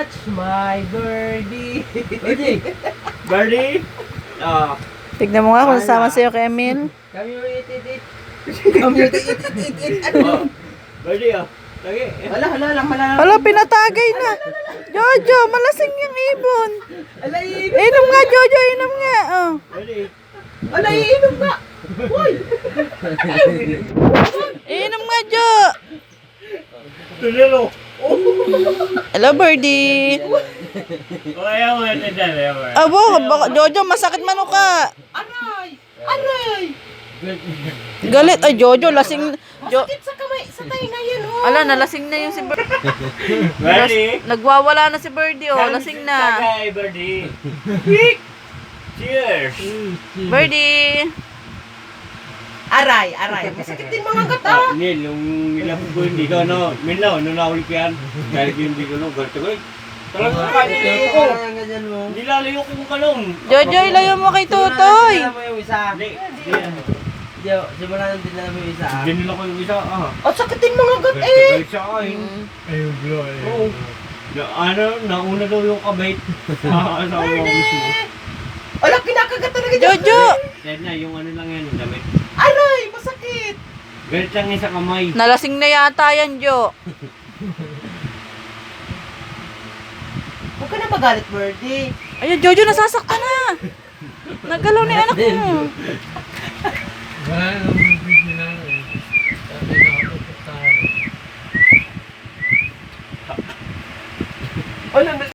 touch my birdie. Birdie? Ah. Tignan mo nga kung sasama sa'yo kay Emil. Kami yung it. Kami yung it. Oh. Birdie, ah. Lagi. Hala lang malala. Hala, pinatagay na. Jojo, malasing yung ibon. Ala, iinom. Inom nga, Jojo, inom nga. Oh. Birdie. Ala, iinom nga. Uy. Inom nga, Jo. Tulilo. Hello, birdie. O, ayaw mo natin dyan, ayaw mo. Abo, Jojo, masakit man ka. Aray. Galit. Ay, Jojo, lasing. Masakit sa kamay, sa tainga yan, oh. Ala, nalasing na yung si Birdie. Birdie. Nagwawala na si Birdie, oh. Lasing na. Tagay, Birdie. Cheers. Birdie. Aray. Masakit din mga gata. Nil, yung nilapit ko hindi ko, no? Minlaw, nung nahuli ko yan. Dahil ko hindi ko, no? Ganito ko eh. Talagang kanin ko. Hindi lalayo ko ka nun. Jojo, ilayo mo kay Tutoy. Dinala mo yung isa. Hindi. Simulan din na mo yung isa. Hindi nila ko yung isa, ah. Oh, sakit din mga gat eh. Galit siya ay. Oo. Ano, nauna daw yung kabait. Asawa ko mismo. Ala, kinakagat talaga dyan. Jojo. Kaya na, yung ano lang yan, yung damit. Aray, masakit. Galit lang yan sa kamay. Nalasing na yata yan, Jo. Huwag ka na magalit, Birdie. Ayun, Jojo, nasasaktan na. Nagalaw ni anak mo.